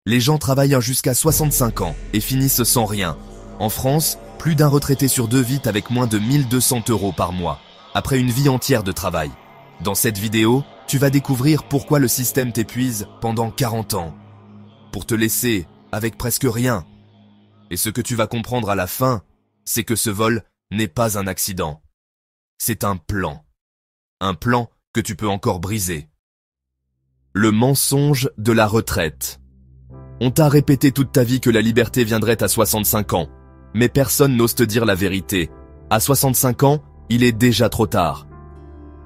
Les gens travaillent jusqu'à 65 ans et finissent sans rien. En France, plus d'un retraité sur deux vit avec moins de 1200 € par mois, après une vie entière de travail. Dans cette vidéo, tu vas découvrir pourquoi le système t'épuise pendant 40 ans, pour te laisser avec presque rien. Et ce que tu vas comprendre à la fin, c'est que ce vol n'est pas un accident. C'est un plan. Un plan que tu peux encore briser. Le mensonge de la retraite. On t'a répété toute ta vie que la liberté viendrait à 65 ans. Mais personne n'ose te dire la vérité. À 65 ans, il est déjà trop tard.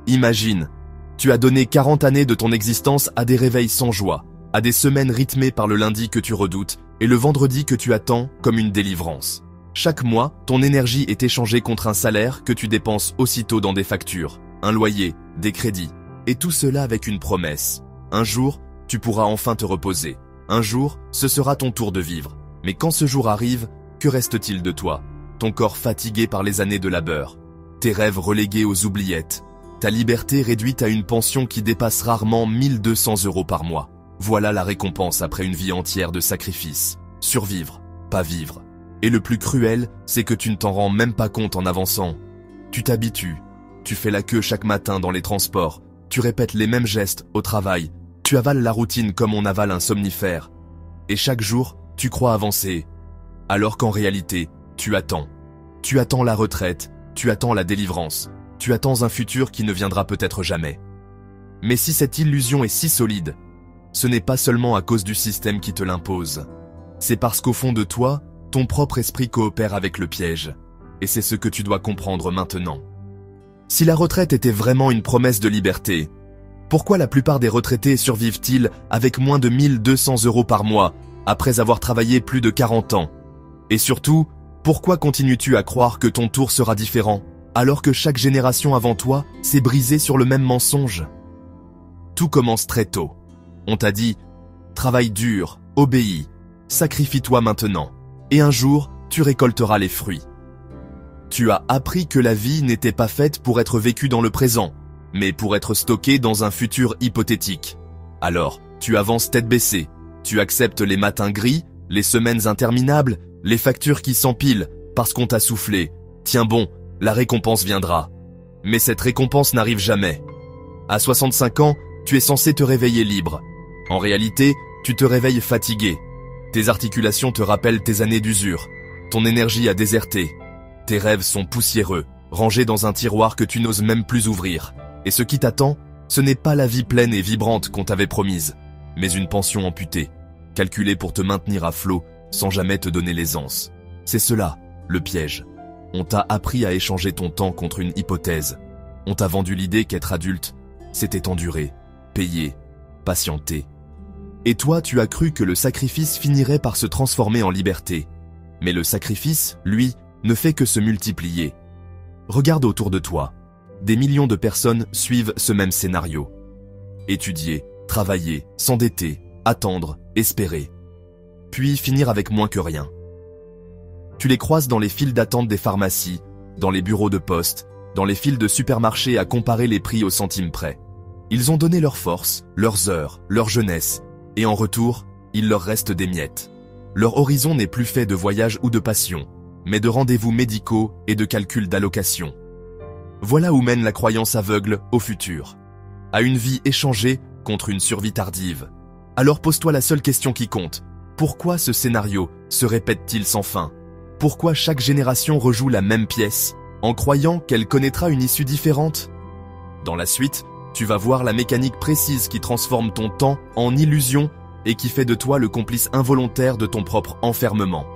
Imagine, tu as donné 40 années de ton existence à des réveils sans joie, à des semaines rythmées par le lundi que tu redoutes et le vendredi que tu attends comme une délivrance. Chaque mois, ton énergie est échangée contre un salaire que tu dépenses aussitôt dans des factures, un loyer, des crédits. Et tout cela avec une promesse. Un jour, tu pourras enfin te reposer. Un jour, ce sera ton tour de vivre. Mais quand ce jour arrive, que reste-t-il de toi? Ton corps fatigué par les années de labeur. Tes rêves relégués aux oubliettes. Ta liberté réduite à une pension qui dépasse rarement 1200 € par mois. Voilà la récompense après une vie entière de sacrifice. Survivre, pas vivre. Et le plus cruel, c'est que tu ne t'en rends même pas compte en avançant. Tu t'habitues. Tu fais la queue chaque matin dans les transports. Tu répètes les mêmes gestes au travail. Tu avales la routine comme on avale un somnifère. Et chaque jour, tu crois avancer. Alors qu'en réalité, tu attends. Tu attends la retraite, tu attends la délivrance. Tu attends un futur qui ne viendra peut-être jamais. Mais si cette illusion est si solide, ce n'est pas seulement à cause du système qui te l'impose. C'est parce qu'au fond de toi, ton propre esprit coopère avec le piège. Et c'est ce que tu dois comprendre maintenant. Si la retraite était vraiment une promesse de liberté, pourquoi la plupart des retraités survivent-ils avec moins de 1200 € par mois, après avoir travaillé plus de 40 ans? Et surtout, pourquoi continues-tu à croire que ton tour sera différent, alors que chaque génération avant toi s'est brisée sur le même mensonge? Tout commence très tôt. On t'a dit, travaille dur, obéis, sacrifie-toi maintenant, et un jour, tu récolteras les fruits. Tu as appris que la vie n'était pas faite pour être vécue dans le présent, mais pour être stockée dans un futur hypothétique. Alors, tu avances tête baissée, tu acceptes les matins gris, les semaines interminables, les factures qui s'empilent, parce qu'on t'a soufflé. Tiens bon, la récompense viendra. Mais cette récompense n'arrive jamais. À 65 ans, tu es censé te réveiller libre. En réalité, tu te réveilles fatigué. Tes articulations te rappellent tes années d'usure. Ton énergie a déserté. Tes rêves sont poussiéreux, rangés dans un tiroir que tu n'oses même plus ouvrir. Et ce qui t'attend, ce n'est pas la vie pleine et vibrante qu'on t'avait promise, mais une pension amputée, calculée pour te maintenir à flot sans jamais te donner l'aisance. C'est cela, le piège. On t'a appris à échanger ton temps contre une hypothèse. On t'a vendu l'idée qu'être adulte, c'était endurer, payer, patienter. Et toi, tu as cru que le sacrifice finirait par se transformer en liberté. Mais le sacrifice, lui, ne fait que se multiplier. Regarde autour de toi. Des millions de personnes suivent ce même scénario. Étudier, travailler, s'endetter, attendre, espérer. Puis finir avec moins que rien. Tu les croises dans les files d'attente des pharmacies, dans les bureaux de poste, dans les files de supermarchés à comparer les prix au centime près. Ils ont donné leur force, leurs heures, leur jeunesse, et en retour, il leur reste des miettes. Leur horizon n'est plus fait de voyages ou de passion, mais de rendez-vous médicaux et de calculs d'allocation. Voilà où mène la croyance aveugle au futur, à une vie échangée contre une survie tardive. Alors pose-toi la seule question qui compte. Pourquoi ce scénario se répète-t-il sans fin? Pourquoi chaque génération rejoue la même pièce, en croyant qu'elle connaîtra une issue différente? Dans la suite, tu vas voir la mécanique précise qui transforme ton temps en illusion et qui fait de toi le complice involontaire de ton propre enfermement.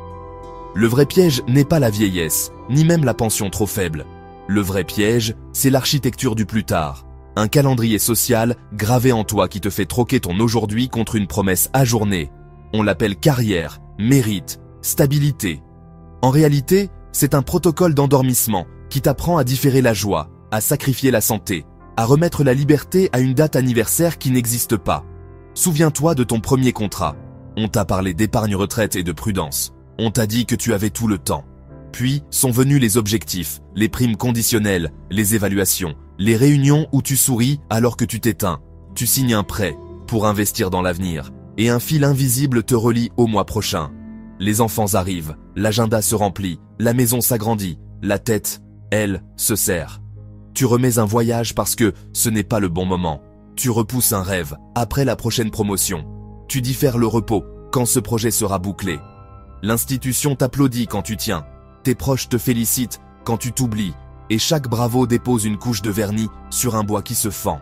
Le vrai piège n'est pas la vieillesse, ni même la pension trop faible. Le vrai piège, c'est l'architecture du plus tard. Un calendrier social gravé en toi qui te fait troquer ton aujourd'hui contre une promesse ajournée. On l'appelle carrière, mérite, stabilité. En réalité, c'est un protocole d'endormissement qui t'apprend à différer la joie, à sacrifier la santé, à remettre la liberté à une date anniversaire qui n'existe pas. Souviens-toi de ton premier contrat. On t'a parlé d'épargne retraite et de prudence. On t'a dit que tu avais tout le temps. Puis sont venus les objectifs, les primes conditionnelles, les évaluations, les réunions où tu souris alors que tu t'éteins. Tu signes un prêt pour investir dans l'avenir. et un fil invisible te relie au mois prochain. Les enfants arrivent, l'agenda se remplit, la maison s'agrandit, la tête, elle, se serre. Tu remets un voyage parce que ce n'est pas le bon moment. Tu repousses un rêve, après la prochaine promotion. Tu diffères le repos, quand ce projet sera bouclé. L'institution t'applaudit quand tu tiens. Tes proches te félicitent quand tu t'oublies. Et chaque bravo dépose une couche de vernis sur un bois qui se fend.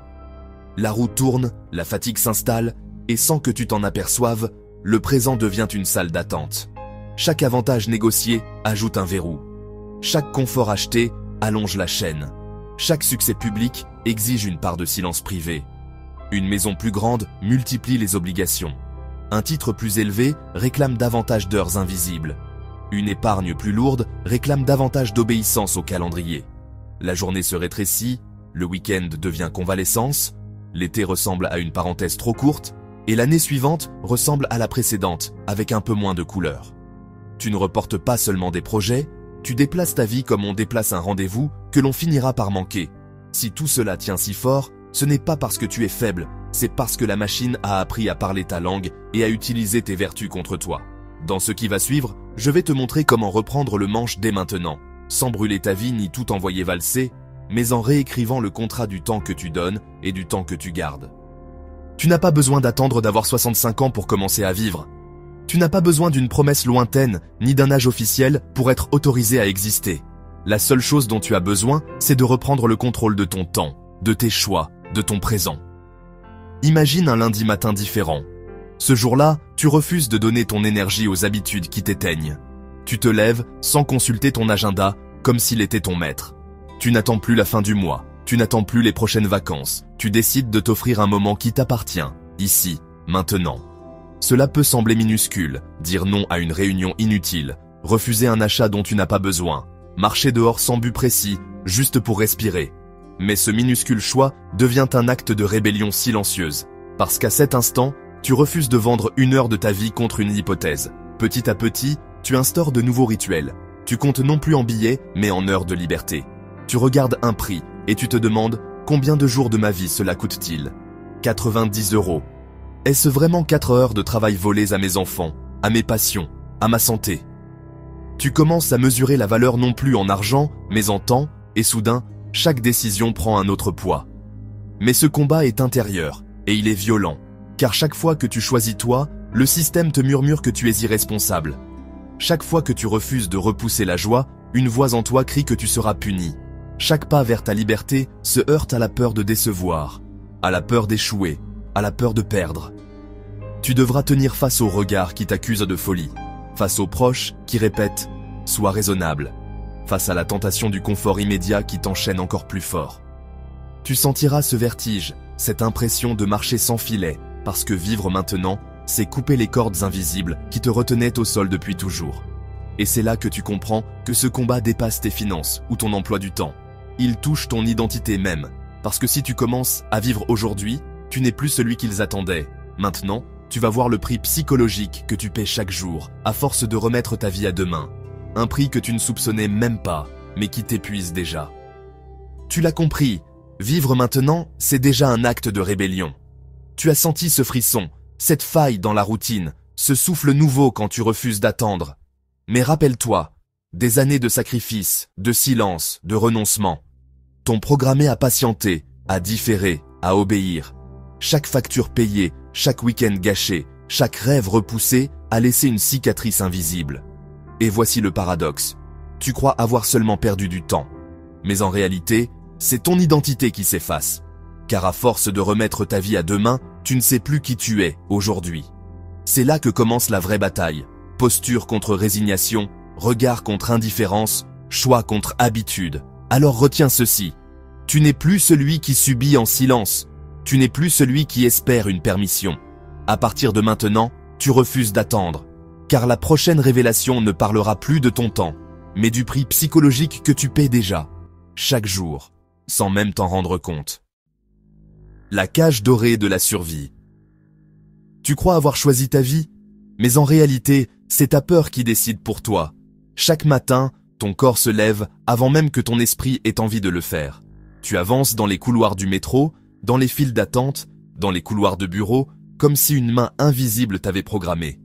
La roue tourne, la fatigue s'installe, et sans que tu t'en aperçoives, le présent devient une salle d'attente. Chaque avantage négocié ajoute un verrou. Chaque confort acheté allonge la chaîne. Chaque succès public exige une part de silence privé. Une maison plus grande multiplie les obligations. Un titre plus élevé réclame davantage d'heures invisibles. Une épargne plus lourde réclame davantage d'obéissance au calendrier. La journée se rétrécit, le week-end devient convalescence, l'été ressemble à une parenthèse trop courte, et l'année suivante ressemble à la précédente, avec un peu moins de couleur. Tu ne reportes pas seulement des projets, tu déplaces ta vie comme on déplace un rendez-vous que l'on finira par manquer. Si tout cela tient si fort, ce n'est pas parce que tu es faible, c'est parce que la machine a appris à parler ta langue et à utiliser tes vertus contre toi. Dans ce qui va suivre, je vais te montrer comment reprendre le manche dès maintenant, sans brûler ta vie ni tout envoyer valser, mais en réécrivant le contrat du temps que tu donnes et du temps que tu gardes. Tu n'as pas besoin d'attendre d'avoir 65 ans pour commencer à vivre. Tu n'as pas besoin d'une promesse lointaine ni d'un âge officiel pour être autorisé à exister. La seule chose dont tu as besoin, c'est de reprendre le contrôle de ton temps, de tes choix, de ton présent. Imagine un lundi matin différent. Ce jour-là, tu refuses de donner ton énergie aux habitudes qui t'éteignent. Tu te lèves sans consulter ton agenda, comme s'il était ton maître. Tu n'attends plus la fin du mois, tu n'attends plus les prochaines vacances, tu décides de t'offrir un moment qui t'appartient, ici, maintenant. Cela peut sembler minuscule, dire non à une réunion inutile, refuser un achat dont tu n'as pas besoin, marcher dehors sans but précis, juste pour respirer. Mais ce minuscule choix devient un acte de rébellion silencieuse, parce qu'à cet instant, tu refuses de vendre 1 heure de ta vie contre une hypothèse. Petit à petit, tu instaures de nouveaux rituels. Tu comptes non plus en billets, mais en heures de liberté. Tu regardes un prix, et tu te demandes combien de jours de ma vie cela coûte-t-il ? 90 €. Est-ce vraiment 4 heures de travail volées à mes enfants, à mes passions, à ma santé ? Tu commences à mesurer la valeur non plus en argent, mais en temps, et soudain, chaque décision prend un autre poids. Mais ce combat est intérieur, et il est violent, car chaque fois que tu choisis toi, le système te murmure que tu es irresponsable. Chaque fois que tu refuses de repousser la joie, une voix en toi crie que tu seras puni. Chaque pas vers ta liberté se heurte à la peur de décevoir, à la peur d'échouer, à la peur de perdre. Tu devras tenir face aux regards qui t'accusent de folie, face aux proches qui répètent « sois raisonnable », face à la tentation du confort immédiat qui t'enchaîne encore plus fort. Tu sentiras ce vertige, cette impression de marcher sans filet, parce que vivre maintenant, c'est couper les cordes invisibles qui te retenaient au sol depuis toujours. Et c'est là que tu comprends que ce combat dépasse tes finances ou ton emploi du temps. Il touche ton identité même, parce que si tu commences à vivre aujourd'hui, tu n'es plus celui qu'ils attendaient. Maintenant, tu vas voir le prix psychologique que tu paies chaque jour, à force de remettre ta vie à demain. Un prix que tu ne soupçonnais même pas, mais qui t'épuise déjà. Tu l'as compris, vivre maintenant, c'est déjà un acte de rébellion. Tu as senti ce frisson, cette faille dans la routine, ce souffle nouveau quand tu refuses d'attendre. Mais rappelle-toi, des années de sacrifice, de silence, de renoncement, t'ont programmé à patienter, à différer, à obéir. Chaque facture payée, chaque week-end gâché, chaque rêve repoussé a laissé une cicatrice invisible. Et voici le paradoxe. Tu crois avoir seulement perdu du temps. Mais en réalité, c'est ton identité qui s'efface. Car à force de remettre ta vie à demain, tu ne sais plus qui tu es aujourd'hui. C'est là que commence la vraie bataille. Posture contre résignation, regard contre indifférence, choix contre habitude. Alors retiens ceci. Tu n'es plus celui qui subit en silence. Tu n'es plus celui qui espère une permission. À partir de maintenant, tu refuses d'attendre. Car la prochaine révélation ne parlera plus de ton temps, mais du prix psychologique que tu paies déjà, chaque jour, sans même t'en rendre compte. La cage dorée de la survie. Tu crois avoir choisi ta vie, mais en réalité, c'est ta peur qui décide pour toi. Chaque matin, ton corps se lève avant même que ton esprit ait envie de le faire. Tu avances dans les couloirs du métro, dans les files d'attente, dans les couloirs de bureau, comme si une main invisible t'avait programmé.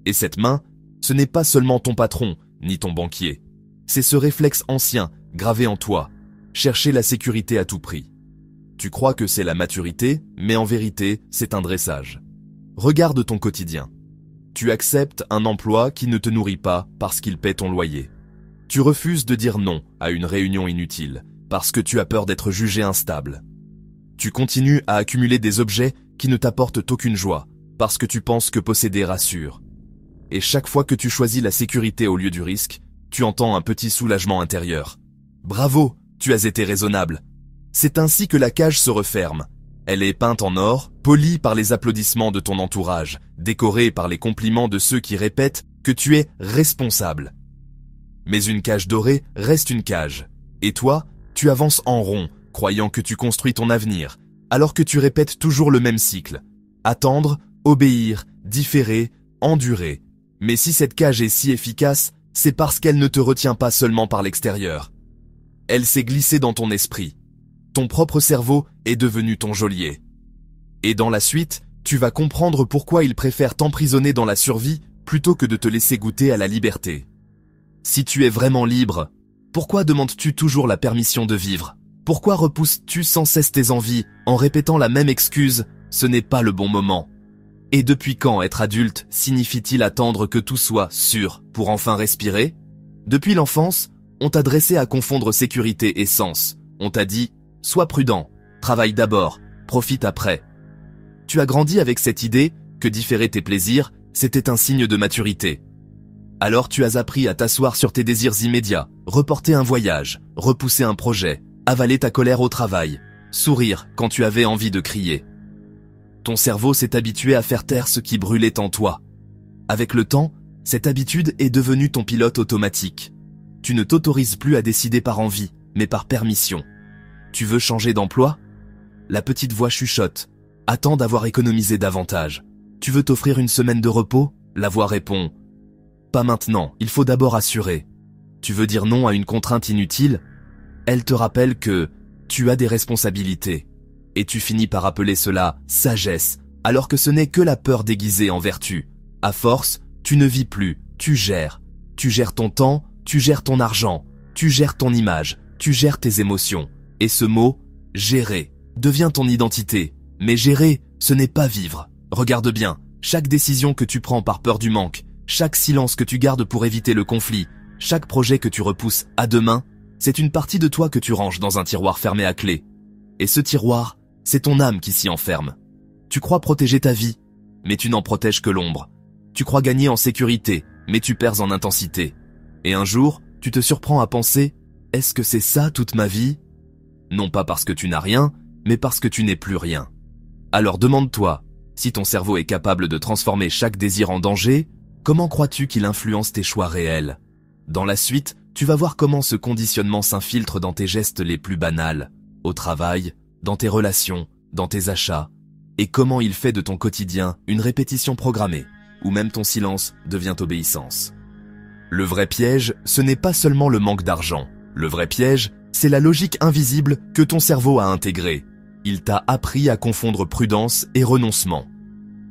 Et cette main, ce n'est pas seulement ton patron, ni ton banquier. C'est ce réflexe ancien, gravé en toi, chercher la sécurité à tout prix. Tu crois que c'est la maturité, mais en vérité, c'est un dressage. Regarde ton quotidien. Tu acceptes un emploi qui ne te nourrit pas parce qu'il paie ton loyer. Tu refuses de dire non à une réunion inutile parce que tu as peur d'être jugé instable. Tu continues à accumuler des objets qui ne t'apportent aucune joie parce que tu penses que posséder rassure. Et chaque fois que tu choisis la sécurité au lieu du risque, tu entends un petit soulagement intérieur. Bravo, tu as été raisonnable. C'est ainsi que la cage se referme. Elle est peinte en or, polie par les applaudissements de ton entourage, décorée par les compliments de ceux qui répètent que tu es responsable. Mais une cage dorée reste une cage. Et toi, tu avances en rond, croyant que tu construis ton avenir, alors que tu répètes toujours le même cycle. Attendre, obéir, différer, endurer. Mais si cette cage est si efficace, c'est parce qu'elle ne te retient pas seulement par l'extérieur. Elle s'est glissée dans ton esprit. Ton propre cerveau est devenu ton geôlier. Et dans la suite, tu vas comprendre pourquoi il préfère t'emprisonner dans la survie plutôt que de te laisser goûter à la liberté. Si tu es vraiment libre, pourquoi demandes-tu toujours la permission de vivre? Pourquoi repousses-tu sans cesse tes envies en répétant la même excuse « ce n'est pas le bon moment ». Et depuis quand être adulte signifie-t-il attendre que tout soit sûr pour enfin respirer? Depuis l'enfance, on t'a dressé à confondre sécurité et sens. On t'a dit « sois prudent, travaille d'abord, profite après ». Tu as grandi avec cette idée que différer tes plaisirs, c'était un signe de maturité. Alors tu as appris à t'asseoir sur tes désirs immédiats, reporter un voyage, repousser un projet, avaler ta colère au travail, sourire quand tu avais envie de crier. Ton cerveau s'est habitué à faire taire ce qui brûlait en toi. Avec le temps, cette habitude est devenue ton pilote automatique. Tu ne t'autorises plus à décider par envie, mais par permission. Tu veux changer d'emploi? La petite voix chuchote. Attends d'avoir économisé davantage. Tu veux t'offrir une semaine de repos? La voix répond. Pas maintenant, il faut d'abord assurer. Tu veux dire non à une contrainte inutile? Elle te rappelle que tu as des responsabilités. Et tu finis par appeler cela sagesse, alors que ce n'est que la peur déguisée en vertu. À force, tu ne vis plus, tu gères. Tu gères ton temps, tu gères ton argent, tu gères ton image, tu gères tes émotions. Et ce mot, gérer, devient ton identité. Mais gérer, ce n'est pas vivre. Regarde bien, chaque décision que tu prends par peur du manque, chaque silence que tu gardes pour éviter le conflit, chaque projet que tu repousses à demain, c'est une partie de toi que tu ranges dans un tiroir fermé à clé. Et ce tiroir, c'est ton âme qui s'y enferme. Tu crois protéger ta vie, mais tu n'en protèges que l'ombre. Tu crois gagner en sécurité, mais tu perds en intensité. Et un jour, tu te surprends à penser « Est-ce que c'est ça toute ma vie ?» Non pas parce que tu n'as rien, mais parce que tu n'es plus rien. Alors demande-toi, si ton cerveau est capable de transformer chaque désir en danger, comment crois-tu qu'il influence tes choix réels? Dans la suite, tu vas voir comment ce conditionnement s'infiltre dans tes gestes les plus banals, au travail, dans tes relations, dans tes achats, et comment il fait de ton quotidien une répétition programmée, où même ton silence devient obéissance. Le vrai piège, ce n'est pas seulement le manque d'argent. Le vrai piège, c'est la logique invisible que ton cerveau a intégrée. Il t'a appris à confondre prudence et renoncement.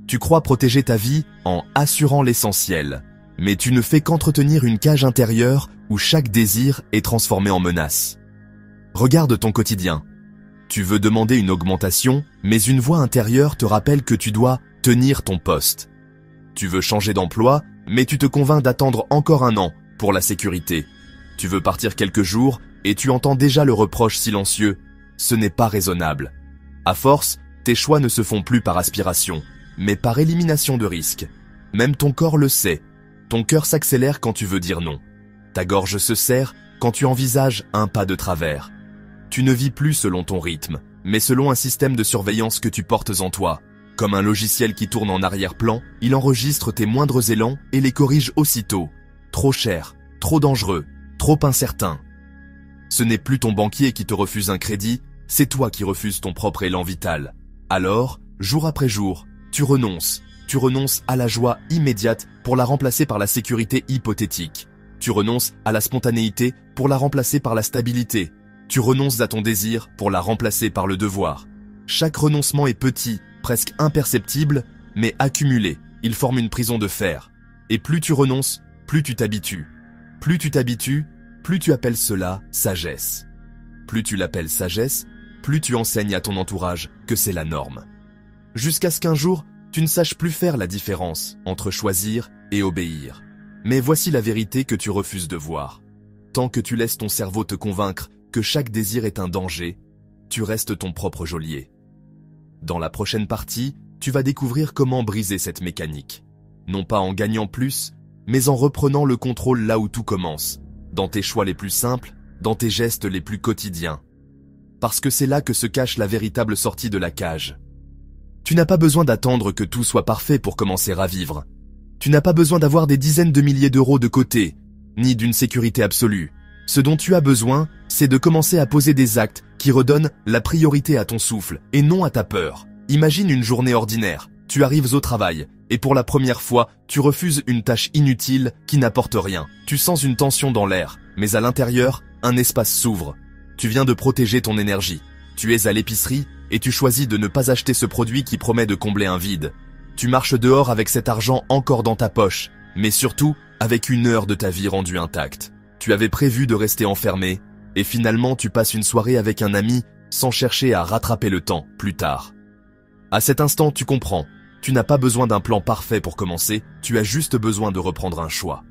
Tu crois protéger ta vie en assurant l'essentiel, mais tu ne fais qu'entretenir une cage intérieure où chaque désir est transformé en menace. Regarde ton quotidien. Tu veux demander une augmentation, mais une voix intérieure te rappelle que tu dois tenir ton poste. Tu veux changer d'emploi, mais tu te convaincs d'attendre encore un an pour la sécurité. Tu veux partir quelques jours et tu entends déjà le reproche silencieux. Ce n'est pas raisonnable. À force, tes choix ne se font plus par aspiration, mais par élimination de risques. Même ton corps le sait. Ton cœur s'accélère quand tu veux dire non. Ta gorge se serre quand tu envisages un pas de travers. Tu ne vis plus selon ton rythme, mais selon un système de surveillance que tu portes en toi. Comme un logiciel qui tourne en arrière-plan, il enregistre tes moindres élans et les corrige aussitôt. Trop cher, trop dangereux, trop incertain. Ce n'est plus ton banquier qui te refuse un crédit, c'est toi qui refuses ton propre élan vital. Alors, jour après jour, tu renonces à la joie immédiate pour la remplacer par la sécurité hypothétique. Tu renonces à la spontanéité pour la remplacer par la stabilité. Tu renonces à ton désir pour la remplacer par le devoir. Chaque renoncement est petit, presque imperceptible, mais accumulés, ils forment une prison de fer. Et plus tu renonces, plus tu t'habitues. Plus tu t'habitues, plus tu appelles cela sagesse. Plus tu l'appelles sagesse, plus tu enseignes à ton entourage que c'est la norme. Jusqu'à ce qu'un jour, tu ne saches plus faire la différence entre choisir et obéir. Mais voici la vérité que tu refuses de voir. Tant que tu laisses ton cerveau te convaincre que chaque désir est un danger, tu restes ton propre geôlier. Dans la prochaine partie, tu vas découvrir comment briser cette mécanique. Non pas en gagnant plus, mais en reprenant le contrôle là où tout commence, dans tes choix les plus simples, dans tes gestes les plus quotidiens. Parce que c'est là que se cache la véritable sortie de la cage. Tu n'as pas besoin d'attendre que tout soit parfait pour commencer à vivre. Tu n'as pas besoin d'avoir des dizaines de milliers d'euros de côté, ni d'une sécurité absolue. Ce dont tu as besoin, c'est de commencer à poser des actes qui redonnent la priorité à ton souffle et non à ta peur. Imagine une journée ordinaire. Tu arrives au travail et pour la première fois, tu refuses une tâche inutile qui n'apporte rien. Tu sens une tension dans l'air, mais à l'intérieur, un espace s'ouvre. Tu viens de protéger ton énergie. Tu es à l'épicerie et tu choisis de ne pas acheter ce produit qui promet de combler un vide. Tu marches dehors avec cet argent encore dans ta poche, mais surtout avec une heure de ta vie rendue intacte. Tu avais prévu de rester enfermé, et finalement tu passes une soirée avec un ami sans chercher à rattraper le temps plus tard. À cet instant, tu comprends, tu n'as pas besoin d'un plan parfait pour commencer, tu as juste besoin de reprendre un choix.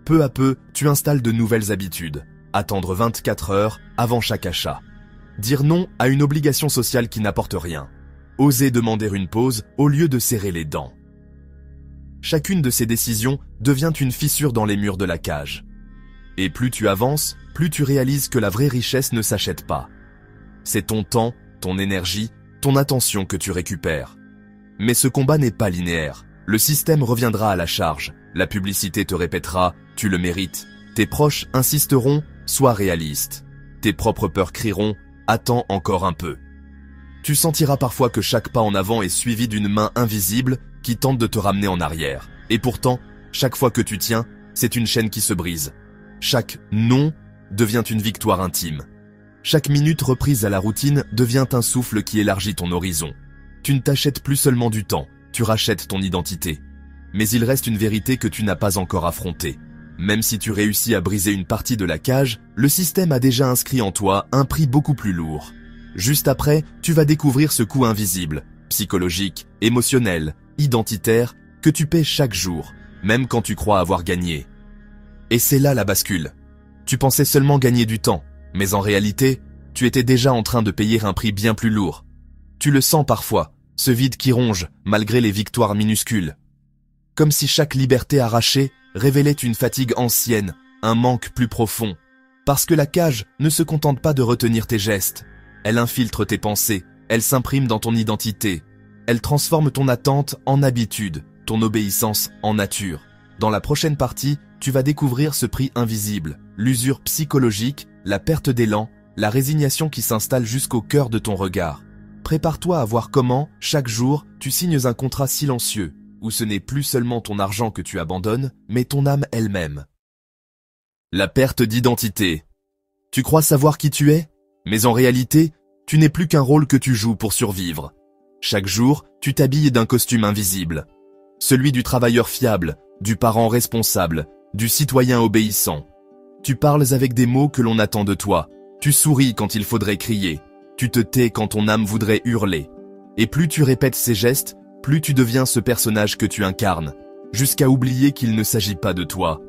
Peu à peu, tu installes de nouvelles habitudes. Attendre 24 heures avant chaque achat. Dire non à une obligation sociale qui n'apporte rien. Oser demander une pause au lieu de serrer les dents. Chacune de ces décisions devient une fissure dans les murs de la cage. Et plus tu avances, plus tu réalises que la vraie richesse ne s'achète pas. C'est ton temps, ton énergie, ton attention que tu récupères. Mais ce combat n'est pas linéaire. Le système reviendra à la charge. La publicité te répétera « tu le mérites ». Tes proches insisteront « sois réaliste ». Tes propres peurs crieront « attends encore un peu ». Tu sentiras parfois que chaque pas en avant est suivi d'une main invisible qui tente de te ramener en arrière. Et pourtant, chaque fois que tu tiens, c'est une chaîne qui se brise. Chaque « non » devient une victoire intime. Chaque minute reprise à la routine devient un souffle qui élargit ton horizon. Tu ne t'achètes plus seulement du temps, tu rachètes ton identité. Mais il reste une vérité que tu n'as pas encore affrontée. Même si tu réussis à briser une partie de la cage, le système a déjà inscrit en toi un prix beaucoup plus lourd. Juste après, tu vas découvrir ce coût invisible, psychologique, émotionnel, identitaire, que tu paies chaque jour, même quand tu crois avoir gagné. Et c'est là la bascule. Tu pensais seulement gagner du temps, mais en réalité, tu étais déjà en train de payer un prix bien plus lourd. Tu le sens parfois, ce vide qui ronge, malgré les victoires minuscules. Comme si chaque liberté arrachée révélait une fatigue ancienne, un manque plus profond. Parce que la cage ne se contente pas de retenir tes gestes. Elle infiltre tes pensées, elle s'imprime dans ton identité. Elle transforme ton attente en habitude, ton obéissance en nature. Dans la prochaine partie, tu vas découvrir ce prix invisible, l'usure psychologique, la perte d'élan, la résignation qui s'installe jusqu'au cœur de ton regard. Prépare-toi à voir comment, chaque jour, tu signes un contrat silencieux, où ce n'est plus seulement ton argent que tu abandonnes, mais ton âme elle-même. La perte d'identité. Tu crois savoir qui tu es, mais en réalité, tu n'es plus qu'un rôle que tu joues pour survivre. Chaque jour, tu t'habilles d'un costume invisible. Celui du travailleur fiable, du parent responsable, du citoyen obéissant. Tu parles avec des mots que l'on attend de toi. Tu souris quand il faudrait crier. Tu te tais quand ton âme voudrait hurler. Et plus tu répètes ces gestes, plus tu deviens ce personnage que tu incarnes, jusqu'à oublier qu'il ne s'agit pas de toi.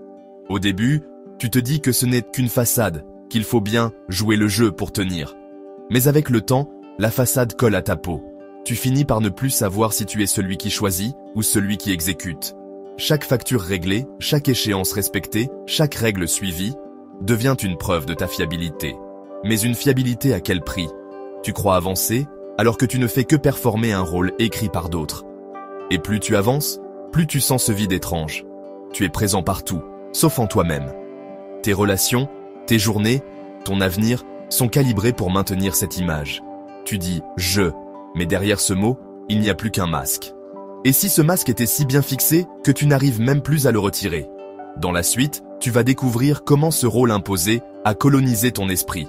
Au début, tu te dis que ce n'est qu'une façade, qu'il faut bien jouer le jeu pour tenir. Mais avec le temps, la façade colle à ta peau. Tu finis par ne plus savoir si tu es celui qui choisit ou celui qui exécute. Chaque facture réglée, chaque échéance respectée, chaque règle suivie, devient une preuve de ta fiabilité. Mais une fiabilité à quel prix ? Tu crois avancer, alors que tu ne fais que performer un rôle écrit par d'autres. Et plus tu avances, plus tu sens ce vide étrange. Tu es présent partout, sauf en toi-même. Tes relations, tes journées, ton avenir sont calibrés pour maintenir cette image. Tu dis « je », mais derrière ce mot, il n'y a plus qu'un masque. Et si ce masque était si bien fixé que tu n'arrives même plus à le retirer? Dans la suite, tu vas découvrir comment ce rôle imposé a colonisé ton esprit.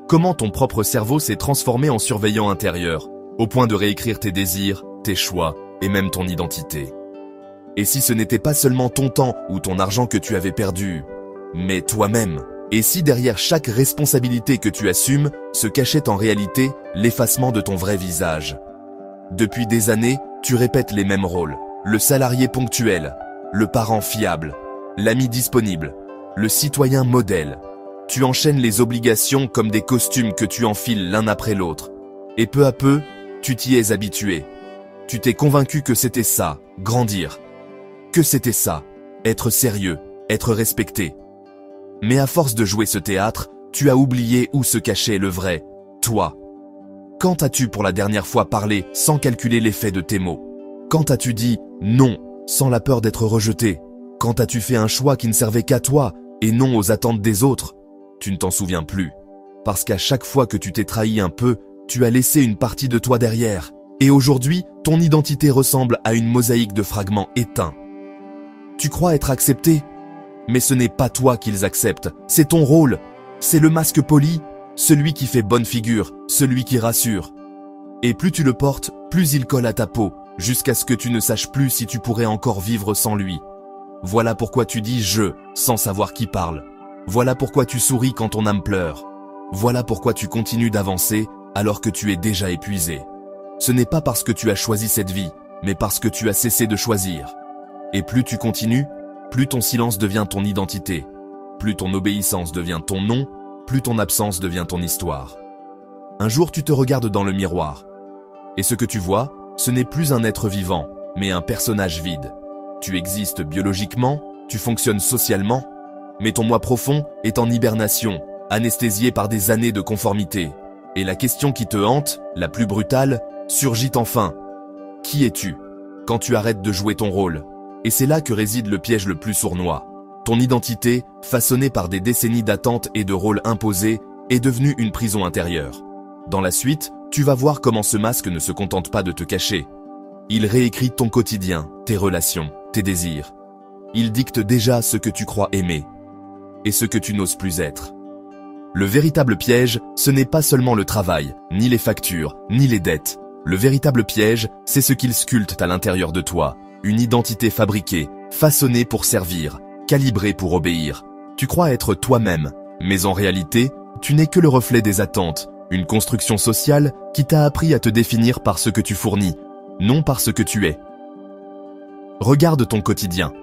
Comment ton propre cerveau s'est transformé en surveillant intérieur, au point de réécrire tes désirs, tes choix, et même ton identité. Et si ce n'était pas seulement ton temps ou ton argent que tu avais perdu, mais toi-même? Et si derrière chaque responsabilité que tu assumes se cachait en réalité l'effacement de ton vrai visage? Depuis des années, tu répètes les mêmes rôles. Le salarié ponctuel, le parent fiable, l'ami disponible, le citoyen modèle. Tu enchaînes les obligations comme des costumes que tu enfiles l'un après l'autre. Et peu à peu, tu t'y es habitué. Tu t'es convaincu que c'était ça, grandir. Que c'était ça, être sérieux, être respecté. Mais à force de jouer ce théâtre, tu as oublié où se cachait le vrai, toi. Quand as-tu pour la dernière fois parlé sans calculer l'effet de tes mots? Quand as-tu dit non sans la peur d'être rejeté? Quand as-tu fait un choix qui ne servait qu'à toi et non aux attentes des autres? Tu ne t'en souviens plus. Parce qu'à chaque fois que tu t'es trahi un peu, tu as laissé une partie de toi derrière. Et aujourd'hui, ton identité ressemble à une mosaïque de fragments éteints. Tu crois être accepté? Mais ce n'est pas toi qu'ils acceptent, c'est ton rôle. C'est le masque poli, celui qui fait bonne figure, celui qui rassure. Et plus tu le portes, plus il colle à ta peau, jusqu'à ce que tu ne saches plus si tu pourrais encore vivre sans lui. Voilà pourquoi tu dis « je » sans savoir qui parle. Voilà pourquoi tu souris quand ton âme pleure. Voilà pourquoi tu continues d'avancer alors que tu es déjà épuisé. Ce n'est pas parce que tu as choisi cette vie, mais parce que tu as cessé de choisir. Et plus tu continues, plus ton silence devient ton identité, plus ton obéissance devient ton nom, plus ton absence devient ton histoire. Un jour tu te regardes dans le miroir, et ce que tu vois, ce n'est plus un être vivant, mais un personnage vide. Tu existes biologiquement, tu fonctionnes socialement, mais ton moi profond est en hibernation, anesthésié par des années de conformité. Et la question qui te hante, la plus brutale, surgit enfin. Qui es-tu quand tu arrêtes de jouer ton rôle? Et c'est là que réside le piège le plus sournois. Ton identité, façonnée par des décennies d'attentes et de rôles imposés, est devenue une prison intérieure. Dans la suite, tu vas voir comment ce masque ne se contente pas de te cacher. Il réécrit ton quotidien, tes relations, tes désirs. Il dicte déjà ce que tu crois aimer et ce que tu n'oses plus être. Le véritable piège, ce n'est pas seulement le travail, ni les factures, ni les dettes. Le véritable piège, c'est ce qu'il sculpte à l'intérieur de toi. Une identité fabriquée, façonnée pour servir, calibrée pour obéir. Tu crois être toi-même, mais en réalité, tu n'es que le reflet des attentes, une construction sociale qui t'a appris à te définir par ce que tu fournis, non par ce que tu es. Regarde ton quotidien.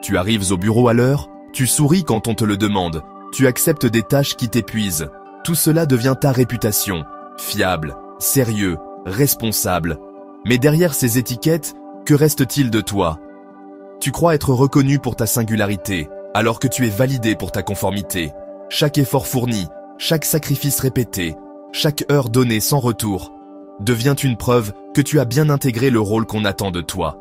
Tu arrives au bureau à l'heure, tu souris quand on te le demande, tu acceptes des tâches qui t'épuisent. Tout cela devient ta réputation, fiable, sérieux, responsable. Mais derrière ces étiquettes, que reste-t-il de toi? Tu crois être reconnu pour ta singularité, alors que tu es validé pour ta conformité. Chaque effort fourni, chaque sacrifice répété, chaque heure donnée sans retour, devient une preuve que tu as bien intégré le rôle qu'on attend de toi.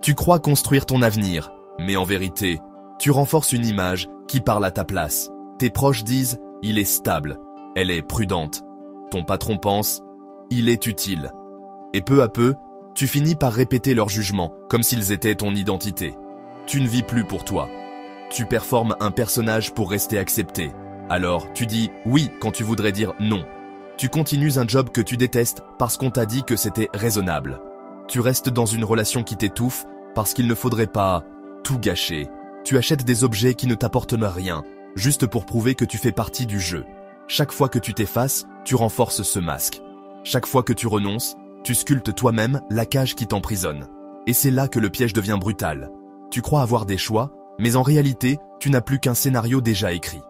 Tu crois construire ton avenir, mais en vérité, tu renforces une image qui parle à ta place. Tes proches disent « il est stable », elle est prudente. Ton patron pense « il est utile ». Et peu à peu, tu finis par répéter leurs jugements comme s'ils étaient ton identité. Tu ne vis plus pour toi. Tu performes un personnage pour rester accepté. Alors, tu dis « oui » quand tu voudrais dire « non ». Tu continues un job que tu détestes parce qu'on t'a dit que c'était raisonnable. Tu restes dans une relation qui t'étouffe parce qu'il ne faudrait pas tout gâcher. Tu achètes des objets qui ne t'apportent rien, juste pour prouver que tu fais partie du jeu. Chaque fois que tu t'effaces, tu renforces ce masque. Chaque fois que tu renonces, tu sculptes toi-même la cage qui t'emprisonne. Et c'est là que le piège devient brutal. Tu crois avoir des choix, mais en réalité, tu n'as plus qu'un scénario déjà écrit.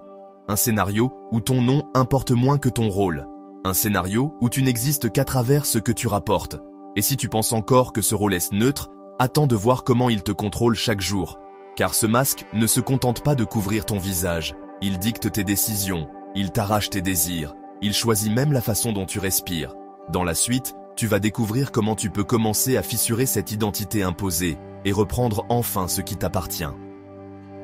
Un scénario où ton nom importe moins que ton rôle. Un scénario où tu n'existes qu'à travers ce que tu rapportes. Et si tu penses encore que ce rôle est neutre, attends de voir comment il te contrôle chaque jour. Car ce masque ne se contente pas de couvrir ton visage. Il dicte tes décisions, il t'arrache tes désirs, il choisit même la façon dont tu respires. Dans la suite, tu vas découvrir comment tu peux commencer à fissurer cette identité imposée et reprendre enfin ce qui t'appartient.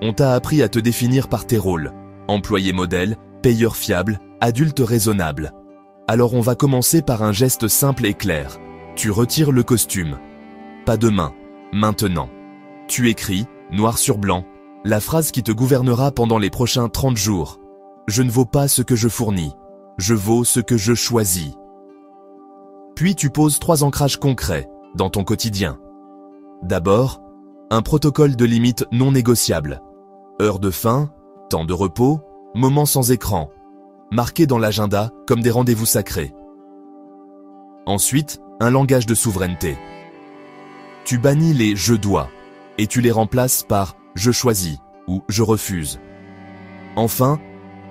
On t'a appris à te définir par tes rôles. Employé modèle, payeur fiable, adulte raisonnable. Alors on va commencer par un geste simple et clair. Tu retires le costume. Pas demain, maintenant. Tu écris, noir sur blanc, la phrase qui te gouvernera pendant les prochains 30 jours. Je ne vaux pas ce que je fournis. Je vaux ce que je choisis. Puis tu poses 3 ancrages concrets dans ton quotidien. D'abord, un protocole de limite non négociable. Heure de faim, temps de repos, moments sans écran, marqués dans l'agenda comme des rendez-vous sacrés. Ensuite, un langage de souveraineté. Tu bannis les « je dois » et tu les remplaces par « je choisis » ou « je refuse ». Enfin,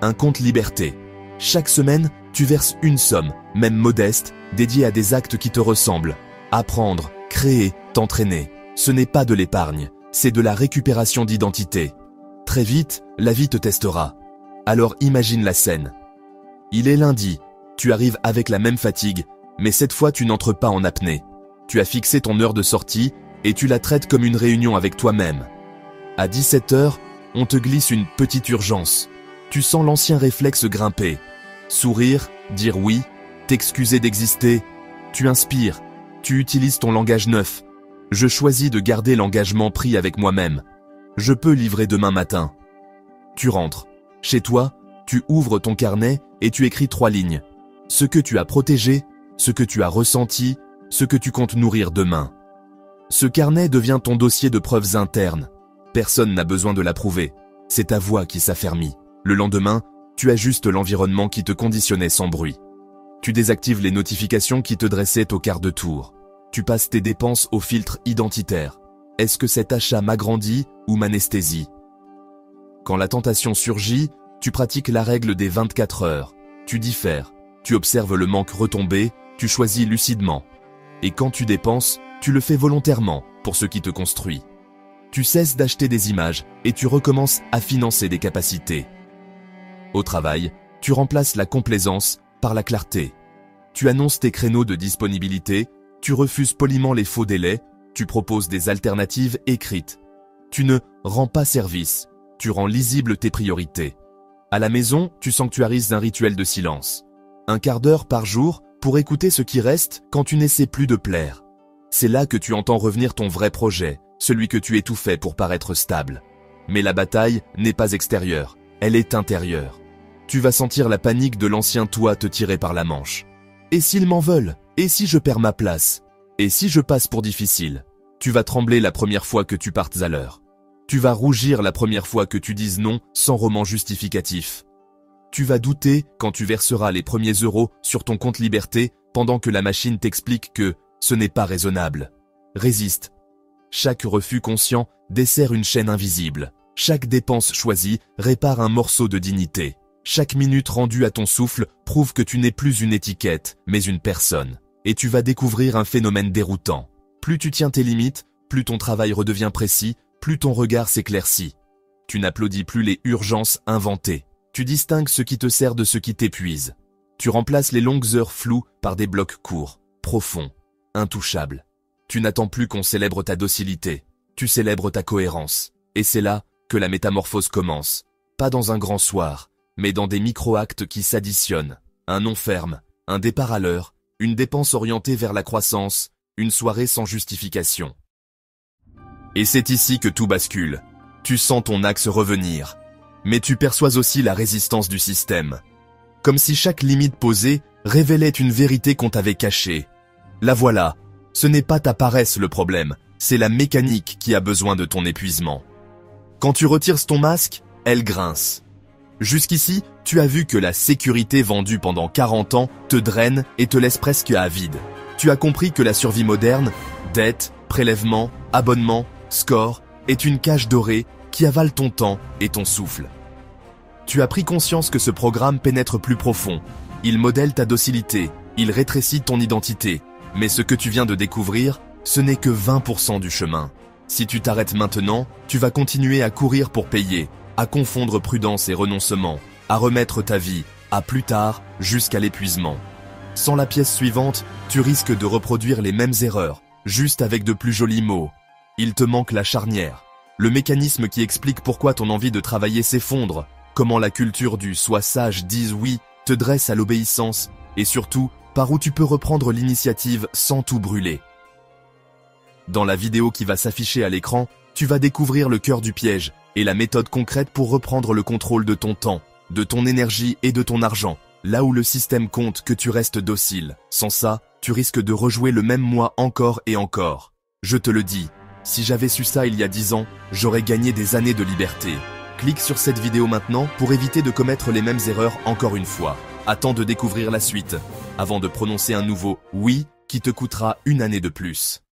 un compte liberté. Chaque semaine, tu verses une somme, même modeste, dédiée à des actes qui te ressemblent. Apprendre, créer, t'entraîner. Ce n'est pas de l'épargne, c'est de la récupération d'identité. Très vite, la vie te testera. Alors imagine la scène. Il est lundi, tu arrives avec la même fatigue, mais cette fois tu n'entres pas en apnée. Tu as fixé ton heure de sortie et tu la traites comme une réunion avec toi-même. À 17h, on te glisse une petite urgence. Tu sens l'ancien réflexe grimper. Sourire, dire oui, t'excuser d'exister. Tu inspires, tu utilises ton langage neuf. Je choisis de garder l'engagement pris avec moi-même. Je peux livrer demain matin. Tu rentres. Chez toi, tu ouvres ton carnet et tu écris 3 lignes. Ce que tu as protégé, ce que tu as ressenti, ce que tu comptes nourrir demain. Ce carnet devient ton dossier de preuves internes. Personne n'a besoin de l'approuver. C'est ta voix qui s'affermit. Le lendemain, tu ajustes l'environnement qui te conditionnait sans bruit. Tu désactives les notifications qui te dressaient au quart de tour. Tu passes tes dépenses au filtre identitaire. Est-ce que cet achat m'agrandit ou m'anesthésie? Quand la tentation surgit, tu pratiques la règle des 24 heures. Tu diffères, tu observes le manque retomber, tu choisis lucidement. Et quand tu dépenses, tu le fais volontairement pour ce qui te construit. Tu cesses d'acheter des images et tu recommences à financer des capacités. Au travail, tu remplaces la complaisance par la clarté. Tu annonces tes créneaux de disponibilité, tu refuses poliment les faux délais, tu proposes des alternatives écrites. Tu ne rends pas service, tu rends lisibles tes priorités. À la maison, tu sanctuarises un rituel de silence. 1 quart d'heure par jour pour écouter ce qui reste quand tu n'essaies plus de plaire. C'est là que tu entends revenir ton vrai projet, celui que tu étouffais pour paraître stable. Mais la bataille n'est pas extérieure, elle est intérieure. Tu vas sentir la panique de l'ancien toi te tirer par la manche. Et s'ils m'en veulent? Et si je perds ma place? Et si je passe pour difficile? Tu vas trembler la première fois que tu partes à l'heure. Tu vas rougir la première fois que tu dises non sans roman justificatif. Tu vas douter quand tu verseras les premiers euros sur ton compte liberté pendant que la machine t'explique que ce n'est pas raisonnable. Résiste. Chaque refus conscient dessert une chaîne invisible. Chaque dépense choisie répare un morceau de dignité. Chaque minute rendue à ton souffle prouve que tu n'es plus une étiquette, mais une personne. Et tu vas découvrir un phénomène déroutant. Plus tu tiens tes limites, plus ton travail redevient précis, plus ton regard s'éclaircit. Tu n'applaudis plus les urgences inventées. Tu distingues ce qui te sert de ce qui t'épuise. Tu remplaces les longues heures floues par des blocs courts, profonds, intouchables. Tu n'attends plus qu'on célèbre ta docilité. Tu célèbres ta cohérence. Et c'est là que la métamorphose commence. Pas dans un grand soir, mais dans des micro-actes qui s'additionnent. Un nom ferme, un départ à l'heure, une dépense orientée vers la croissance, une soirée sans justification. Et c'est ici que tout bascule. Tu sens ton axe revenir. Mais tu perçois aussi la résistance du système. Comme si chaque limite posée révélait une vérité qu'on t'avait cachée. La voilà. Ce n'est pas ta paresse le problème, c'est la mécanique qui a besoin de ton épuisement. Quand tu retires ton masque, elle grince. Jusqu'ici, tu as vu que la sécurité vendue pendant 40 ans te draine et te laisse presque à vide. Tu as compris que la survie moderne, dette, prélèvement, abonnement, score, est une cage dorée qui avale ton temps et ton souffle. Tu as pris conscience que ce programme pénètre plus profond. Il modèle ta docilité, il rétrécit ton identité. Mais ce que tu viens de découvrir, ce n'est que 20% du chemin. Si tu t'arrêtes maintenant, tu vas continuer à courir pour payer, à confondre prudence et renoncement, à remettre ta vie, à plus tard, jusqu'à l'épuisement. Sans la pièce suivante, tu risques de reproduire les mêmes erreurs, juste avec de plus jolis mots. Il te manque la charnière, le mécanisme qui explique pourquoi ton envie de travailler s'effondre, comment la culture du « sois sage, dise oui » te dresse à l'obéissance, et surtout, par où tu peux reprendre l'initiative sans tout brûler. Dans la vidéo qui va s'afficher à l'écran, tu vas découvrir le cœur du piège et la méthode concrète pour reprendre le contrôle de ton temps, de ton énergie et de ton argent, là où le système compte que tu restes docile. Sans ça, tu risques de rejouer le même moi encore et encore. Je te le dis, Si j'avais su ça il y a 10 ans, j'aurais gagné des années de liberté. Clique sur cette vidéo maintenant pour éviter de commettre les mêmes erreurs encore une fois. Attends de découvrir la suite, avant de prononcer un nouveau « oui » qui te coûtera une année de plus.